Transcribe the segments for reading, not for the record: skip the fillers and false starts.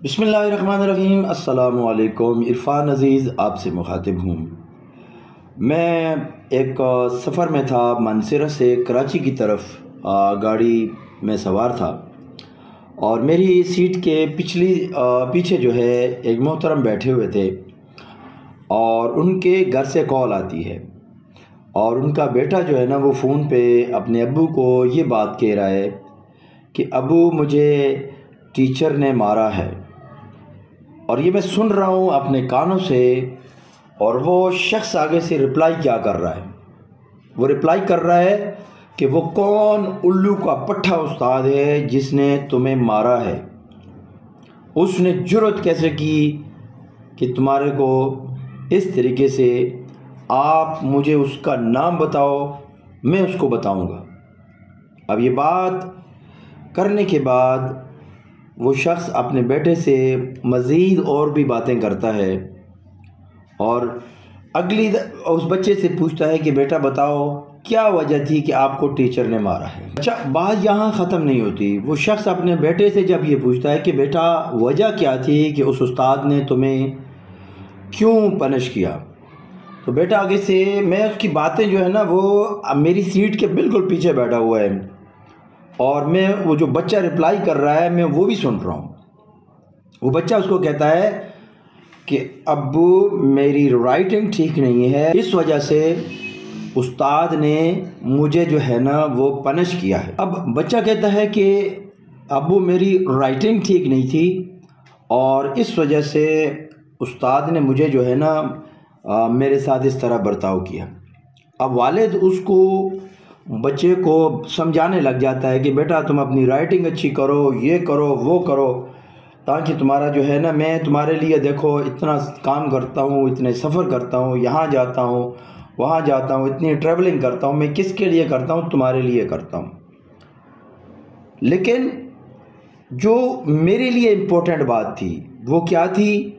बिस्मिल्लाहिर्रहमानिर्रहीम। अस्सलाम वालेकुम। इरफान अज़ीज़ आपसे मुखातिब हूँ। मैं एक सफ़र में था, मानसरा से कराची की तरफ गाड़ी में सवार था और मेरी सीट के पीछे जो है एक मोहतरम बैठे हुए थे और उनके घर से कॉल आती है और उनका बेटा जो है ना वो फ़ोन पे अपने अब्बू को ये बात कह रहा है कि अब्बू मुझे टीचर ने मारा है। और ये मैं सुन रहा हूँ अपने कानों से। और वो शख्स आगे से रिप्लाई क्या कर रहा है, वो रिप्लाई कर रहा है कि वो कौन उल्लू का पट्ठा उस्ताद है जिसने तुम्हें मारा है। उसने जुर्रत कैसे की कि तुम्हारे को इस तरीके से, आप मुझे उसका नाम बताओ, मैं उसको बताऊंगा। अब ये बात करने के बाद वो शख्स अपने बेटे से मज़ीद और भी बातें करता है और उस बच्चे से पूछता है कि बेटा बताओ क्या वजह थी कि आपको टीचर ने मारा है। अच्छा, बात यहाँ ख़त्म नहीं होती। वो शख्स अपने बेटे से जब ये पूछता है कि बेटा वजह क्या थी कि उस उस्ताद ने तुम्हें क्यों पनिश किया, तो बेटा आगे से, मैं उसकी बातें जो है ना वो मेरी सीट के बिल्कुल पीछे बैठा हुआ है और मैं वो जो बच्चा रिप्लाई कर रहा है मैं वो भी सुन रहा हूँ। वो बच्चा उसको कहता है कि अब्बू मेरी राइटिंग ठीक नहीं है, इस वजह से उस्ताद ने मुझे जो है ना वो पनिश किया है। अब बच्चा कहता है कि अब्बू मेरी राइटिंग ठीक नहीं थी और इस वजह से उस्ताद ने मुझे जो है ना मेरे साथ इस तरह बर्ताव किया। अब वालिद उसको, बच्चे को समझाने लग जाता है कि बेटा तुम अपनी राइटिंग अच्छी करो, ये करो वो करो, ताकि तुम्हारा जो है ना, मैं तुम्हारे लिए देखो इतना काम करता हूँ, इतने सफ़र करता हूँ, यहाँ जाता हूँ वहाँ जाता हूँ, इतनी ट्रैवलिंग करता हूँ, मैं किसके लिए करता हूँ, तुम्हारे लिए करता हूँ। लेकिन जो मेरे लिए इम्पोर्टेंट बात थी वो क्या थी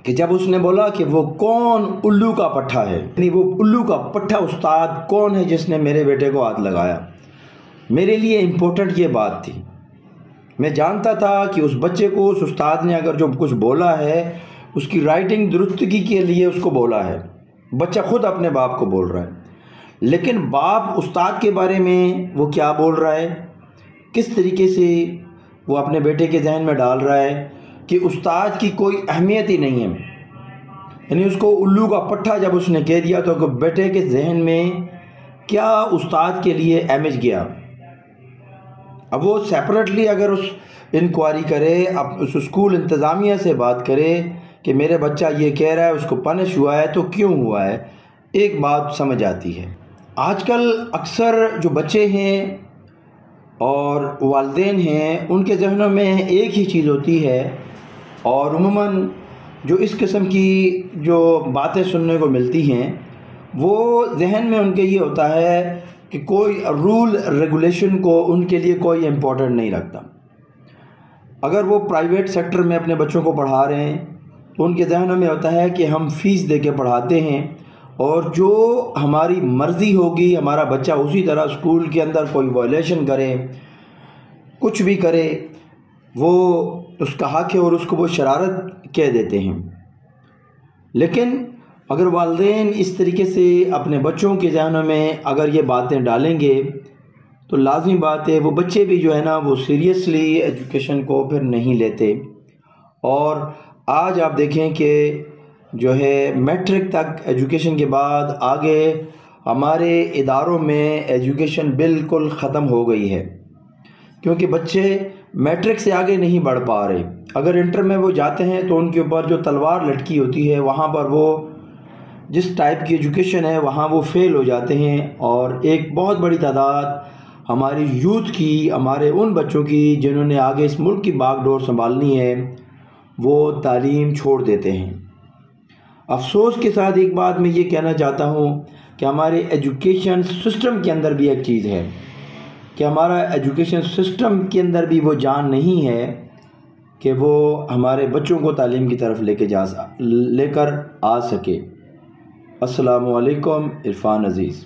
कि जब उसने बोला कि वो कौन उल्लू का पट्ठा है, यानी वो उल्लू का पट्ठा उस्ताद कौन है जिसने मेरे बेटे को हाथ लगाया, मेरे लिए इम्पोर्टेंट ये बात थी। मैं जानता था कि उस बच्चे को उस उस्ताद ने अगर जो कुछ बोला है उसकी राइटिंग दुरुस्तगी के लिए उसको बोला है। बच्चा खुद अपने बाप को बोल रहा है, लेकिन बाप उस्ताद के बारे में वो क्या बोल रहा है, किस तरीके से वो अपने बेटे के जहन में डाल रहा है कि उस्ताद की कोई अहमियत ही नहीं है। यानी उसको उल्लू का पट्ठा जब उसने कह दिया तो बेटे के जहन में क्या उस्ताद के लिए अहमियत गया। अब वो सेपरेटली अगर उस इंक्वायरी करे, अब उस स्कूल इंतज़ामिया से बात करे कि मेरे बच्चा ये कह रहा है उसको पनिश हुआ है तो क्यों हुआ है, एक बात समझ आती है। आजकल अक्सर जो बच्चे हैं और वालिदैन हैं उनके जहनों में एक ही चीज़ होती है और उमूमन जो इस किस्म की जो बातें सुनने को मिलती हैं वो जहन में उनके ये होता है कि कोई रूल रेगुलेशन को उनके लिए कोई इम्पोर्टेंट नहीं रखता। अगर वो प्राइवेट सेक्टर में अपने बच्चों को पढ़ा रहे हैं तो उनके जहनों में होता है कि हम फ़ीस दे के पढ़ाते हैं और जो हमारी मर्ज़ी होगी, हमारा बच्चा उसी तरह स्कूल के अंदर कोई वायलेशन करे, कुछ भी करे, वो उसका हक़ है और उसको वो शरारत कह देते हैं। लेकिन अगर वालिदैन इस तरीके से अपने बच्चों के जहनों में अगर ये बातें डालेंगे तो लाज़मी बात है वो बच्चे भी जो है ना वो सीरियसली एजुकेशन को फिर नहीं लेते। और आज आप देखें कि जो है मैट्रिक तक एजुकेशन के बाद आगे हमारे इदारों में एजुकेशन बिल्कुल ख़त्म हो गई है, क्योंकि बच्चे मैट्रिक से आगे नहीं बढ़ पा रहे। अगर इंटर में वो जाते हैं तो उनके ऊपर जो तलवार लटकी होती है वहाँ पर वो जिस टाइप की एजुकेशन है वहाँ वो फेल हो जाते हैं और एक बहुत बड़ी तादाद हमारी यूथ की, हमारे उन बच्चों की जिन्होंने आगे इस मुल्क की बागडोर संभालनी है, वो तालीम छोड़ देते हैं। अफसोस के साथ एक बात मैं ये कहना चाहता हूँ कि हमारे एजुकेशन सिस्टम के अंदर भी एक चीज़ है कि हमारा एजुकेशन सिस्टम के अंदर भी वो जान नहीं है कि वो हमारे बच्चों को तालीम की तरफ लेकर आ सके। अस्सलामु अलैकुम। इरफान अज़ीज़।